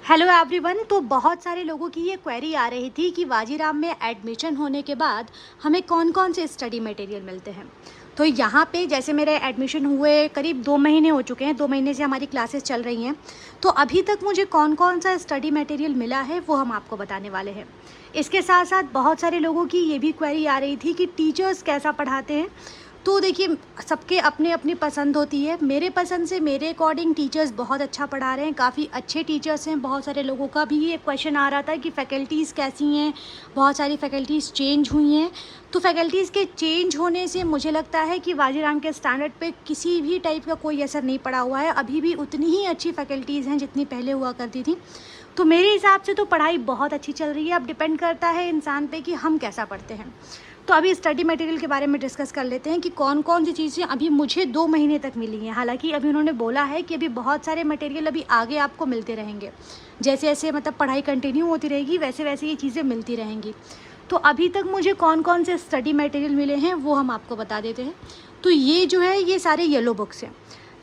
Hello everyone. तो बहुत सारे लोगों की ये क्वेरी आ रही थी कि वाजीराम में एडमिशन होने के बाद हमें कौन कौन से स्टडी मटेरियल मिलते हैं। तो यहाँ पे जैसे मेरे एडमिशन हुए करीब 2 महीने हो चुके हैं, 2 महीने से हमारी क्लासेस चल रही हैं। तो अभी तक मुझे कौन कौन सा स्टडी मटेरियल मिला है वो हम आपको बताने वाले हैं। इसके साथ साथ बहुत सारे लोगों की ये भी क्वेरी आ रही थी कि टीचर्स कैसा पढ़ाते हैं। तो देखिए, सबके अपने अपनी पसंद होती है। मेरे पसंद से मेरे अकॉर्डिंग टीचर्स बहुत अच्छा पढ़ा रहे हैं, काफ़ी अच्छे टीचर्स हैं। बहुत सारे लोगों का भी ये क्वेश्चन आ रहा था कि फ़ैकल्टीज़ कैसी हैं, बहुत सारी फ़ैकल्टीज़ चेंज हुई हैं। तो फ़ैकल्टीज़ के चेंज होने से मुझे लगता है कि वाजीराम के स्टैंडर्ड पे किसी भी टाइप का कोई असर नहीं पड़ा हुआ है। अभी भी उतनी ही अच्छी फ़ैकल्टीज़ हैं जितनी पहले हुआ करती थी। तो मेरे हिसाब से तो पढ़ाई बहुत अच्छी चल रही है। अब डिपेंड करता है इंसान पे कि हम कैसा पढ़ते हैं। तो अभी स्टडी मटेरियल के बारे में डिस्कस कर लेते हैं कि कौन कौन सी चीज़ें अभी मुझे 2 महीने तक मिली हैं। हालांकि अभी उन्होंने बोला है कि अभी बहुत सारे मटेरियल अभी आगे आपको मिलते रहेंगे। जैसे जैसे मतलब पढ़ाई कंटिन्यू होती रहेगी वैसे वैसे ये चीज़ें मिलती रहेंगी। तो अभी तक मुझे कौन कौन से स्टडी मटेरियल मिले हैं वो हम आपको बता देते हैं। तो ये जो है ये सारे येलो बुक्स हैं।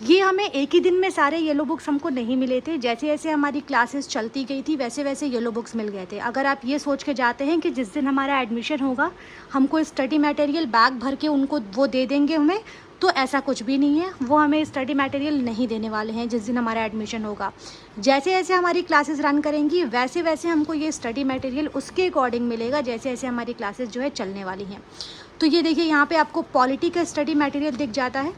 ये हमें एक ही दिन में सारे येलो बुक्स हमको नहीं मिले थे। जैसे जैसे हमारी क्लासेस चलती गई थी वैसे वैसे येलो बुक्स मिल गए थे। अगर आप ये सोच के जाते हैं कि जिस दिन हमारा एडमिशन होगा हमको स्टडी मटेरियल बैग भर के उनको वो दे देंगे हमें, तो ऐसा कुछ भी नहीं है। वो हमें स्टडी मटेरियल नहीं देने वाले हैं जिस दिन हमारा एडमिशन होगा। जैसे जैसे हमारी क्लासेस रन करेंगी वैसे वैसे हमको ये स्टडी मटेरियल उसके अकॉर्डिंग मिलेगा जैसे जैसे हमारी क्लासेस जो है चलने वाली हैं। तो ये देखिए, यहाँ पे आपको पॉलिटी का स्टडी मटेरियल दिख जाता है।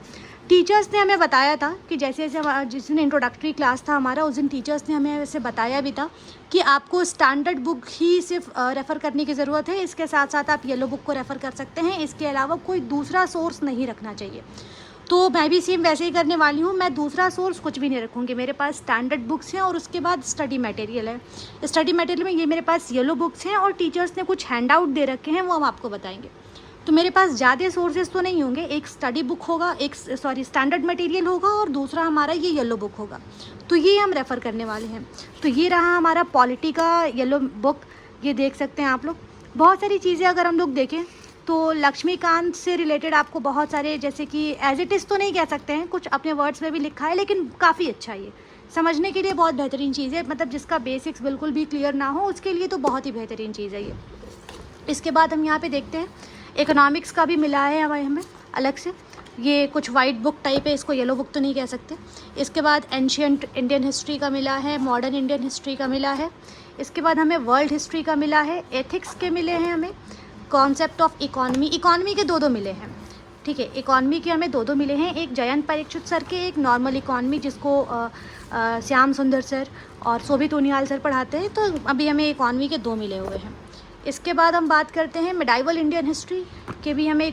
टीचर्स ने हमें बताया था कि जैसे जैसे जिस दिन इंट्रोडक्टरी क्लास था हमारा उस दिन टीचर्स ने हमें वैसे बताया भी था कि आपको स्टैंडर्ड बुक ही सिर्फ रेफ़र करने की ज़रूरत है। इसके साथ साथ आप येलो बुक को रेफ़र कर सकते हैं। इसके अलावा कोई दूसरा सोर्स नहीं रखना चाहिए। तो मैं भी सेम वैसे ही करने वाली हूँ। मैं दूसरा सोर्स कुछ भी नहीं रखूँगी। मेरे पास स्टैंडर्ड बुक्स हैं और उसके बाद स्टडी मटेरियल है। स्टडी मटेरियल में ये मेरे पास येलो बुक्स हैं और टीचर्स ने कुछ हैंड आउट दे रखे हैं, वो हम आपको बताएंगे। तो मेरे पास ज़्यादा सोर्सेज तो नहीं होंगे। एक स्टडी बुक होगा, एक स्टैंडर्ड मटेरियल होगा और दूसरा हमारा ये येलो बुक होगा। तो ये हम रेफ़र करने वाले हैं। तो ये रहा हमारा पॉलिटी का येलो बुक। ये देख सकते हैं आप लोग। बहुत सारी चीज़ें अगर हम लोग देखें तो लक्ष्मीकांत से रिलेटेड आपको बहुत सारे, जैसे कि एज इट इज़ तो नहीं कह सकते हैं, कुछ अपने वर्ड्स में भी लिखा है, लेकिन काफ़ी अच्छा है। ये समझने के लिए बहुत बेहतरीन चीज़ है। मतलब जिसका बेसिक्स बिल्कुल भी क्लियर ना हो उसके लिए तो बहुत ही बेहतरीन चीज़ है ये। इसके बाद हम यहाँ पे देखते हैं इकोनॉमिक्स का भी मिला है हमें अलग से। ये कुछ वाइट बुक टाइप है, इसको येलो बुक तो नहीं कह सकते। इसके बाद एंशियंट इंडियन हिस्ट्री का मिला है, मॉडर्न इंडियन हिस्ट्री का मिला है। इसके बाद हमें वर्ल्ड हिस्ट्री का मिला है, एथिक्स के मिले हैं हमें, कॉन्सेप्ट ऑफ इकॉनमी के 2 मिले हैं। ठीक है, इकॉनमी के हमें 2 मिले हैं। एक जयंत परीक्षित सर के, एक नॉर्मल इकॉनमी जिसको श्याम सुंदर सर और शोभित उनियाल सर पढ़ाते हैं। तो अभी हमें इकॉनमी के 2 मिले हुए हैं। इसके बाद हम बात करते हैं मिडाइवल इंडियन हिस्ट्री के भी हमें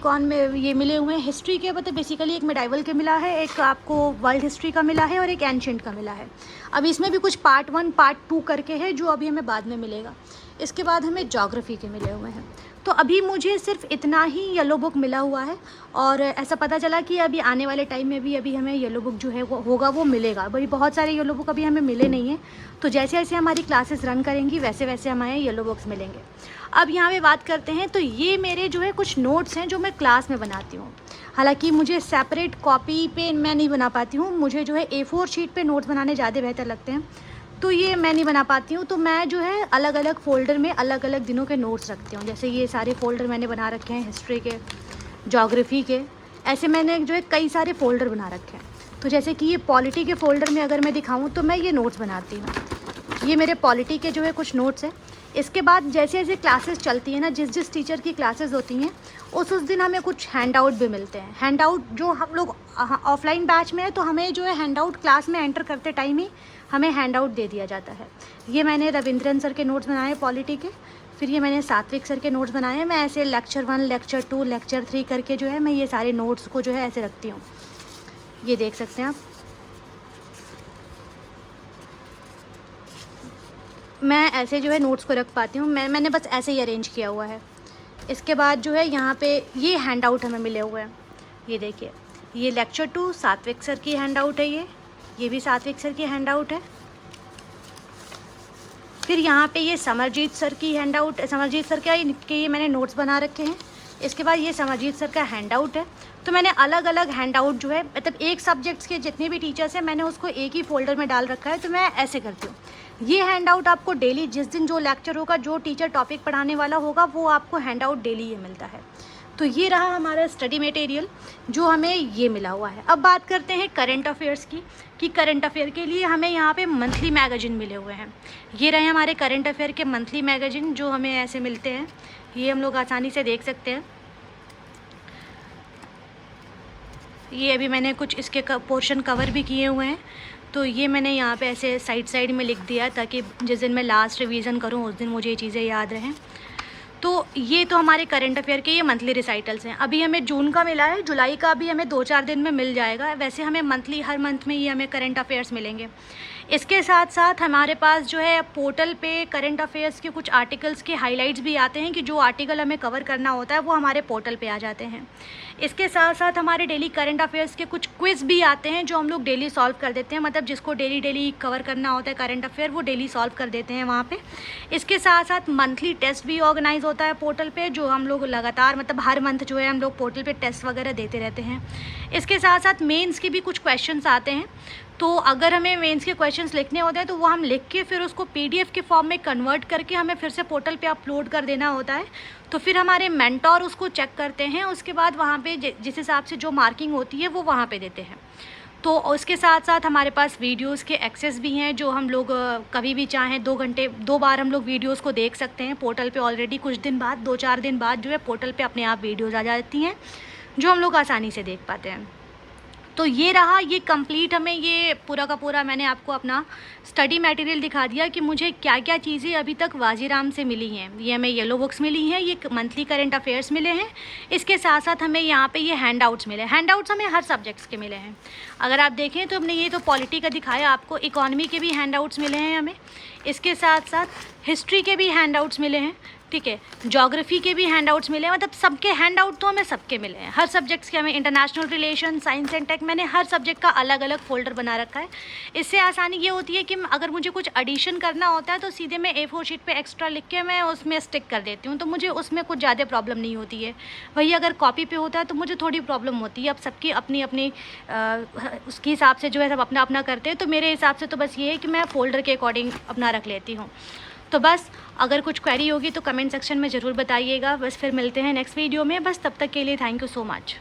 ये मिले हुए हैं। हिस्ट्री के मतलब बेसिकली एक मिडाइवल के मिला है, एक आपको वर्ल्ड हिस्ट्री का मिला है और एक एंशिएंट का मिला है। अब इसमें भी कुछ पार्ट 1 पार्ट 2 करके है जो अभी हमें बाद में मिलेगा। इसके बाद हमें ज्योग्राफी के मिले हुए हैं। तो अभी मुझे सिर्फ इतना ही येलो बुक मिला हुआ है और ऐसा पता चला कि अभी आने वाले टाइम में भी अभी हमें येलो बुक जो है वो होगा, वो मिलेगा। भाई बहुत सारे येलो बुक अभी हमें मिले नहीं हैं। तो जैसे जैसे हमारी क्लासेस रन करेंगी वैसे वैसे हमें येलो बुक्स मिलेंगे। अब यहाँ पे बात करते हैं। तो ये मेरे जो है कुछ नोट्स हैं जो मैं क्लास में बनाती हूँ। हालांकि मुझे सेपरेट कॉपी पे मैं नहीं बना पाती हूँ। मुझे जो है A4 शीट पे नोट्स बनाने ज़्यादा बेहतर लगते हैं, तो ये मैं नहीं बना पाती हूँ। तो मैं जो है अलग अलग फ़ोल्डर में अलग अलग दिनों के नोट्स रखती हूँ। जैसे ये सारे फ़ोल्डर मैंने बना रखे हैं हिस्ट्री के, ज्योग्राफी के, ऐसे मैंने जो है कई सारे फ़ोल्डर बना रखे हैं। तो जैसे कि ये पॉलिटी के फ़ोल्डर में अगर मैं दिखाऊँ तो मैं ये नोट्स बनाती हूँ। ये मेरे पॉलिटी के जो है कुछ नोट्स हैं। इसके बाद जैसे जैसे क्लासेस चलती हैं ना, जिस जिस टीचर की क्लासेस होती हैं उस दिन हमें कुछ हैंड आउट भी मिलते हैं। हैंड आउट जो हम लोग ऑफलाइन बैच में है तो हमें जो है हैंड आउट क्लास में एंटर करते टाइम ही हमें हैंड आउट दे दिया जाता है। ये मैंने रविंद्रन सर के नोट्स बनाए पॉलिटी के, फिर ये मैंने सात्विक सर के नोट्स बनाए हैं। मैं ऐसे लेक्चर 1, लेक्चर 2, लेक्चर 3 करके जो है मैं ये सारे नोट्स को जो है ऐसे रखती हूँ। ये देख सकते हैं आप। मैं ऐसे जो है नोट्स को रख पाती हूँ। मैंने बस ऐसे ही अरेंज किया हुआ है। इसके बाद जो है यहाँ पे ये हैंड आउट हमें मिले हुए हैं। ये देखिए, ये लेक्चर 2 सात्विक सर की हैंड आउट है। ये भी सात्विक सर की हैंड आउट है। फिर यहाँ पे ये समरजीत सर की हैंड आउट, समरजीत सर के ये मैंने नोट्स बना रखे हैं। इसके बाद ये समरजीत सर का हैंड आउट है। तो मैंने अलग अलग हैंड आउट जो है, मतलब एक सब्जेक्ट्स के जितने भी टीचर्स हैं मैंने उसको एक ही फोल्डर में डाल रखा है। तो मैं ऐसे करती हूँ। ये हैंड आउट आपको डेली, जिस दिन जो लेक्चर होगा, जो टीचर टॉपिक पढ़ाने वाला होगा, वो आपको हैंड आउट डेली ये मिलता है। तो ये रहा हमारा स्टडी मटेरियल जो हमें ये मिला हुआ है। अब बात करते हैं करंट अफेयर्स की, कि करंट अफेयर के लिए हमें यहाँ पे मंथली मैगजीन मिले हुए हैं। ये रहे हमारे करंट अफेयर के मंथली मैगजीन जो हमें ऐसे मिलते हैं, ये हम लोग आसानी से देख सकते हैं। ये अभी मैंने कुछ इसके पोर्शन कवर भी किए हुए हैं, तो ये मैंने यहाँ पे ऐसे साइड में लिख दिया ताकि जिस दिन मैं लास्ट रिवीजन करूँ उस दिन मुझे ये चीज़ें याद रहें। तो ये तो हमारे करंट अफेयर के ये मंथली रिसाइटल्स हैं। अभी हमें जून का मिला है, जुलाई का भी हमें 2-4 दिन में मिल जाएगा। वैसे हमें मंथली, हर मंथ में ये हमें करंट अफेयर्स मिलेंगे। इसके साथ साथ हमारे पास जो है पोर्टल पे करंट अफेयर्स के कुछ आर्टिकल्स के हाइलाइट्स भी आते हैं, कि जो आर्टिकल हमें कवर करना होता है वो हमारे पोर्टल पे आ जाते हैं। इसके साथ साथ हमारे डेली करंट अफेयर्स के कुछ क्विज़ भी आते हैं जो हम लोग डेली सॉल्व कर देते हैं, मतलब जिसको डेली कवर करना होता है करंट अफेयर, वो डेली सॉल्व कर देते हैं वहाँ पे। इसके साथ साथ मंथली टेस्ट भी ऑर्गेनाइज होता है पोर्टल पे, जो हम लोग लगातार, मतलब हर मंथ जो है हम लोग पोर्टल पे टेस्ट वगैरह देते रहते हैं। इसके साथ साथ मेंस के भी कुछ क्वेश्चंस आते हैं, तो अगर हमें मेंस के क्वेश्चंस लिखने होते हैं तो वो हम लिख के फिर उसको पीडीएफ के फॉर्म में कन्वर्ट करके हमें फिर से पोर्टल पे अपलोड कर देना होता है। तो फिर हमारे मेंटोर उसको चेक करते हैं, उसके बाद वहाँ पे जिस हिसाब से जो मार्किंग होती है वो वहाँ पे देते हैं। तो उसके साथ साथ हमारे पास वीडियोस के एक्सेस भी हैं, जो हम लोग कभी भी चाहें 2 घंटे 2 बार हम लोग वीडियोस को देख सकते हैं पोर्टल पे। ऑलरेडी कुछ दिन बाद, 2-4 दिन बाद जो है पोर्टल पे अपने आप वीडियोस आ जाती हैं जो हम लोग आसानी से देख पाते हैं। तो ये रहा, ये कंप्लीट हमें ये पूरा का पूरा मैंने आपको अपना स्टडी मटेरियल दिखा दिया कि मुझे क्या क्या चीज़ें अभी तक वाजीराम से मिली हैं। ये हमें येलो बुक्स मिली हैं, ये मंथली करंट अफेयर्स मिले हैं, इसके साथ साथ हमें यहाँ पे ये हैंड आउट्स मिले। हैंड आउट्स हमें हर सब्जेक्ट्स के मिले हैं। अगर आप देखें तो हमने ये तो पॉलिटी का दिखाया आपको, इकॉनमी के भी हैंड आउट्स मिले हैं हमें, इसके साथ साथ हिस्ट्री के भी हैंड आउट्स मिले हैं, ठीक है, ज्योग्राफी के भी हैंड आउट्स मिले हैं। मतलब सबके हैंड आउट तो हमें सबके मिले हैं, हर सब्जेक्ट्स के। हमें international relation, science and tech, मैंने हर सब्जेक्ट का अलग अलग फोल्डर बना रखा है। इससे आसानी ये होती है कि अगर मुझे कुछ एडिशन करना होता है तो सीधे मैं A4 शीट पे एक्स्ट्रा लिख के मैं उसमें स्टिक कर देती हूँ, तो मुझे उसमें कुछ ज़्यादा प्रॉब्लम नहीं होती है। वही अगर कॉपी पे होता है तो मुझे थोड़ी प्रॉब्लम होती है। अब सबकी अपनी अपनी उसके हिसाब से जो है सब अपना अपना करते हैं, तो मेरे हिसाब से तो बस ये है कि मैं फ़ोल्डर के अकॉर्डिंग अपना रख लेती हूँ। तो बस अगर कुछ क्वेरी होगी तो कमेंट सेक्शन में ज़रूर बताइएगा। बस फिर मिलते हैं नेक्स्ट वीडियो में। बस तब तक के लिए थैंक यू सो मच।